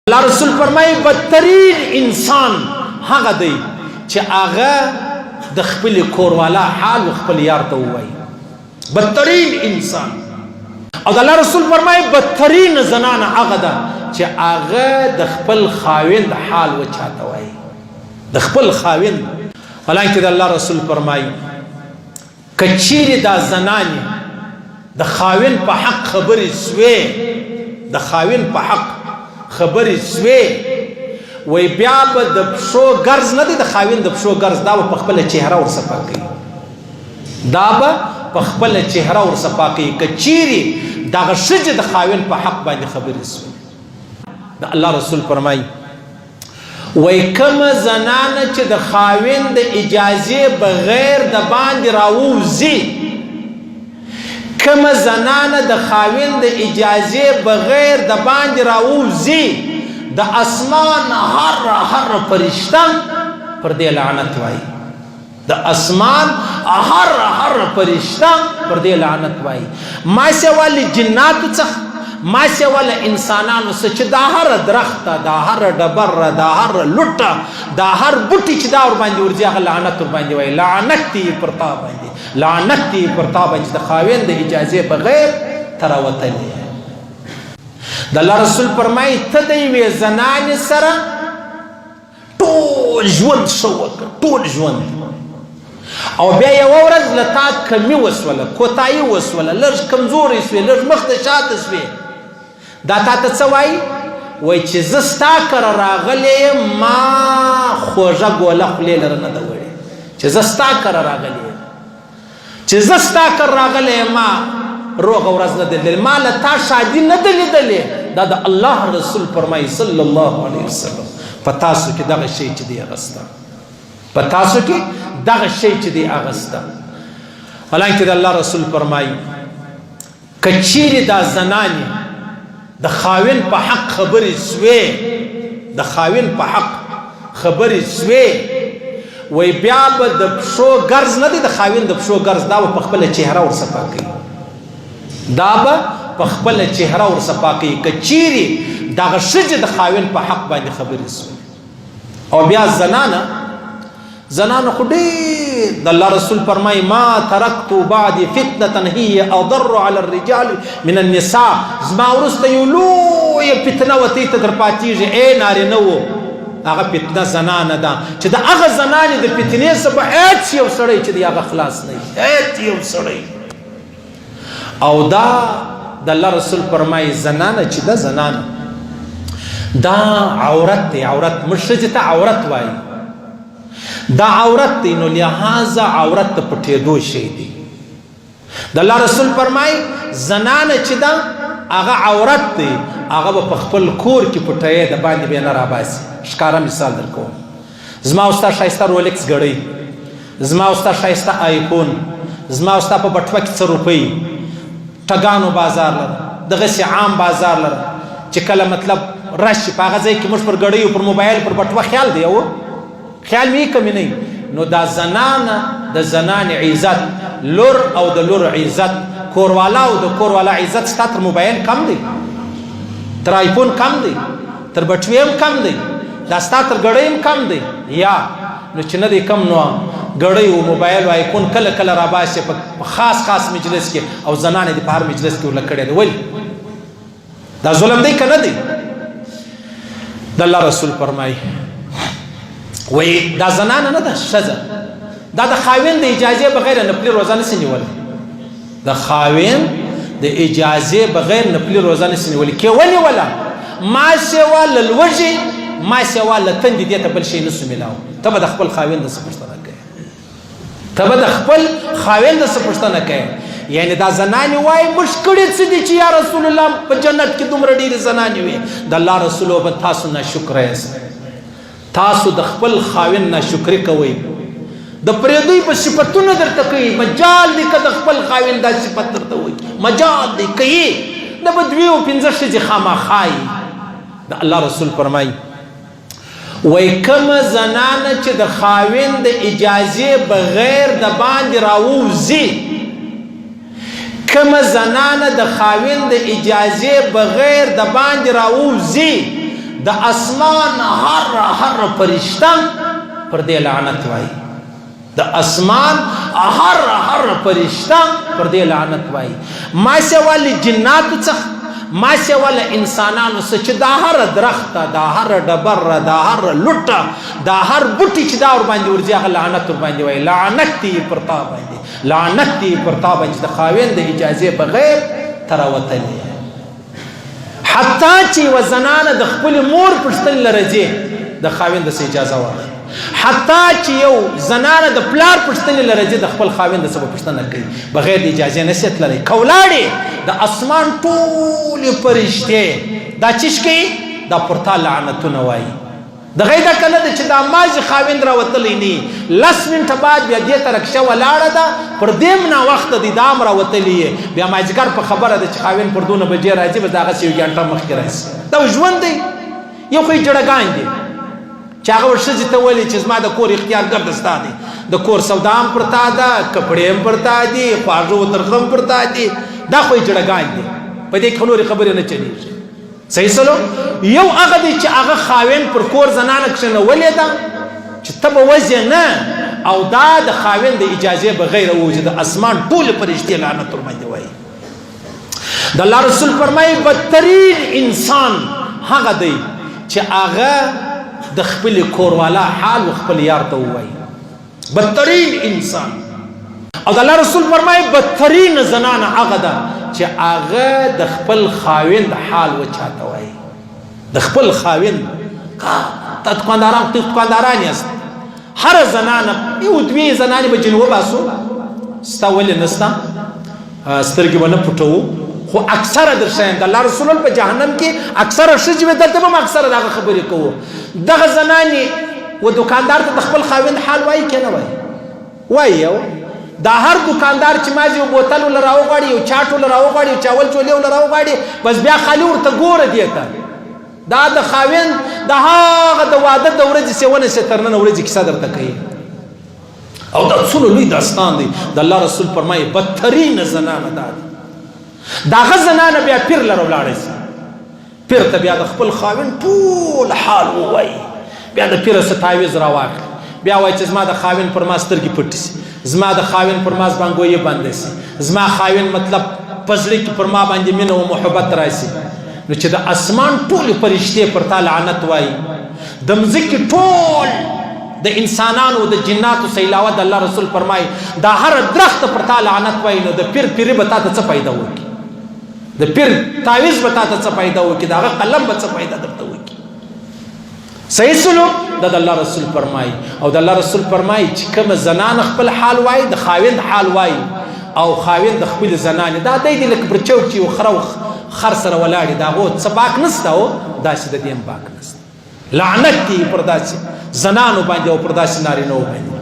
الله رسول فرمایي بدترین انسان هغه دی چې هغه د خپل کوروالا حال خپل یار ته وایي. بدترین انسان. او د الله رسول فرمایي بدترین زنانه هغه ده چې هغه د خپل خاوند حال وچاته وایي. د خپل خاوند. حالانکه د الله رسول فرمایي کچېرې دا زنانې د خاوند په حق خبرې سوې، د خاوند په حق خبرې سوې، وای بیا به د پښو ګرز نه دی د خاوند د پښو ګرز، دا به په خپله چهره ورصفا کوي، دا به په خپله چهره ورصفا کوي که چیرې دغه ښځې د خاوند په حق باندې خبرې سوې. د الله رسول فرمایي وای کومه زنانه چې د خاوند د اجازې بغیر د باندې راووځي، کومه زنانه د خاوند د اجازې بغیر د باندې راووځي، د اسمان هر فرشته پر دې لعنت وایي. د اسمان هر فرشته پر دې لعنت وایي. ما سوا له جناتو څخه، ما سوا له انسانانو څخه چې دا هر درخته، دا هر ډبره، دا هر لوټه، دا هر بوټي چې دا ور باندې ورځي هغه لعنت ور باندې وایي. لعنت دی پر تا باندې، لعنت دی پر تا باندې د خاوند د اجازې بغیر ته راوتلی. د الله رسول فرمایي ته د یوې زنانې سره ټول ژوند ښه وکړه، ټول ژوند، او بیا یوه ورځ له تا کمي وسوله، کوتاهي وسوله، لږ کمزورې سوې، لږ مخ ته شاته سوې، دا تا ته څه وایي؟ وایي چې زه ستا کره راغلی یم، ما خوږه ګوله خولې لره نه ده وړې، چې زه ستا کره راغلی یم، چې زه ستا کره راغلی یم، ما روغه ورځ نه ده لیدلې، ما له تا شادي نه ده لیدلې. دا د الله رسول فرمایي صلی الله علیه وسلم په تاسو کې دغه شی چې دی اغسته، په تاسو کې دغه شی چې دی اغسته. حالانکه د الله رسول فرمایي که چیرې دا زنانې د خاوند په حق خبرې سوې، د خاوند په حق خبرې سوې، وای بیا به د پښو ګرز نه دی د خاوند د پښو ګرز، دا به په خپله چهره ورصفا کوي، دا به په خپله چهره ورصفا کوي که چیرې دغه ښځې د خاوند په حق باندې خبرې سوې. او بیا زنانه خو ډېر د الله رسول فرمایي ما ترکت بعد فتنة هي اضر على الرجال من النساء. زما وروسته یو لویه فتنه وتې ته در پاتېږي، ای نارینهو، هغه فتنه زنانه ده چې د هغه زنانې د فتنې څخه هېڅ یو سړی چې دی هغه خلاص نه وي، هېڅ یو سړی. او دا د الله رسول فرمایي زنانه چې ده، زنانه دا عورت دی، عورت موږ ښځې ته عورت وایي، دا عورت دی، نو لہذا عورت ته پټېدو شی دی. د الله رسول فرمایي زنانه چې ده هغه عورت دی، هغه به په خپل کور کې پټوي، د باندې به نه راباسي. ښکاره مثال در کوم، زما او ستا ښایسته رولکس ګړۍ، زما او ستا ښایسته آیفون، زما او ستا په بټوه کې څه روپۍ، ټګانو بازار لره، دغسې عام بازار لره چې کله مطلب راشي په هغه ځای کې موږ پر ګړیو، پر موبایل، پر بټوه خیال دی، او خیال مې کمی نه. نو دا زنانه، د زنانې عزت، لور او د لور عزت، کوروالا او د کوروالا عزت ستا تر موبایل کم دی، تر آیفون کم دی، تر بټوې هم کم دی، دا ستا تر ګړۍ هم کم دی. یا نو چې نه دی کم، نو ګړۍ او موبایل او آیفون کله کله راباسي په خاص مجلس کې، او زنانې د په هر مجلس کې ورله کړی دی. ولې دا ظلم دی که نه دی؟ د الله رسول فرمایي وایي دا زنانه نه ده، ښځه دا د خاوند د اجازې بغیر نفلي روزه نسي نیولی، د خاوند د اجازې بغیر نفلي روزه نسي نیولی. کې ونیوله ما سوا له لوږې، ما سوا له تندې، دې ته بل شی نسو میلاو. ته به د خپل خاوند څه پوښتنه کوې، ته به د خپل خاوند څه پوښتنه کوې. یعنی دا زنانې وایي موږ کړي څه دي چې یا رسول الله په جنت کې دومره ډېرې زنانې وي. د الله رسول به تاسو ناشکره یاست، تاسو د خپل خاوند ناشکري کوئ، د پردوی په صفتونه درته کوي. مجال دی که د خپل خاوند دا صفت درته وایي، مجال دی که یې د به دوې او پنځه ښځې خامخا یي. د الله رسول فرمایي وای کومه زنانه چې د خاوند د اجازې بغیر د باندې راووځي، کومه زنانه د خاوند د اجازې بغیر د باندې راووځي، د اسمان هر فرشته پر دې لعنت وایي د اسمان هر فرشته پر دې لعنت وایي ما سوال جنات څخه ما سوال انسانانو څخه چې دا هر درخت دا هر ډبر دا هر لټه دا هر بوټي چې دا ور باندې ورځي هغه لعنت ور باندې وایي لعنت دی پر تا باندې لعنت دی پر تا باندې د خاوند د اجازه بغیر تر وتلې حتی چې وزنانه د خپل مور پښتل لرځي د خاوند د اجازه واخلي حتی چې یو زنانه د پلار پښتل لرځي د خپل خاوند د سبب پښتنه کوي بغیر د اجازه نشي تللی کولاړي د اسمان ټول فرشته دا چیش کوي دا پرتا لعنتونه وایي د غیدا کله چې دا ماځي خاوند را وتلی نه لس منټه بعد بیا دې ترکشه ولاړه ده پر دې منا وخت د دام را وتلی بیا ماځګر په خبره ده چې خاوند پر دونه بجې راځي به داغه یو ګنټه مخکې راځي دا ژوند دی یو خو جړګان دی چې هغه ورشي ته ویلي چې زما د کور اختیار ګرځ ستادي د کور سودام پرتا ده کپڑے هم پرتا دي خواږه ترخم پرتا دي دا خو جړګان دی په دې خنوري خبره نه چلیږي صحیح سلو یو هغه دی چې هغه خاوند پر کور زنانه کښنه ولیدا چې تب وځي نه او دا د خاوند د اجازه بغیر وجود اسمان ټول فرشتي لعنت ور باندې وایي د الله رسول فرمایي بدترین انسان هغه دی چې هغه د خپل کوروالا حال خپل یار ته وایي بدترین انسان او د الله رسول فرمایي بدترین زنانه هغه ده چې هغه د خپل خاوند حال وچاته وایي د خپل خاوند تدکانداران یاست هر زنانه یو دوی زنانه به جنوب باسو ستا ولې نستا سترګې به نه پټوو خو اکثره در شایم د الله رسول په جهنم کې اکثره ښځې به دلته به اکثره دغه خبرې کوو دغه زنانې و دکاندار ته د خپل خاوند حال وایي که نه وایي دا هر دکاندار چې مازی یو بوتل ول راوغواړي یو چاټ ول راوغواړي یو چاول چولې ول راوغواړي بس بیا خالي ورته ګوره دی ته دا د خاوند د هغه د واده د ورځې سیونه سترنه ورځې کیسه درته کوي او دا څونه لوی داستان دی د الله رسول فرمایي بدترین زنانه ده دا غزنانه بیا پیر لره ولاړی پیر ته بیا د خپل خاوند ټول حال ووایي بیا د پیر څخه تعویض راواخلي بیا وایي چې زما د خاوند پر ما سترګې پټې سي زما د خاوند پر ما زبانګویې بندې سي زما خاوند مطلب په زړه کې پر ما باندې مینه او محبت راشي نو چې د اسمان ټول فرشتې پر تا لعنت وایي د مځکې ټول د انسانانو د جناتو سیلاوه د الله رسول فرمایي دا هر درخت پر تا لعنت وایي نو د پیرې به تا ته څه پیدا وکړي د پیر تعویض به تا ته څه پیدا وکړي د هغه قلم به څه پیدا درته وکړي صحیح سلوک د الله رسول فرمایي او د الله رسول فرمایي چې کومه زنانه خپل حال وایي د خاوند حال وایي او خاوند د خپل زنانې دا دی لکه پر چوک چې یو خر سره ولاړې د هغو څه باک نسته او داسې د دې هم باک نسته لعنت دی پر داسې زنانو باندې او پر داسې نارینهو باندې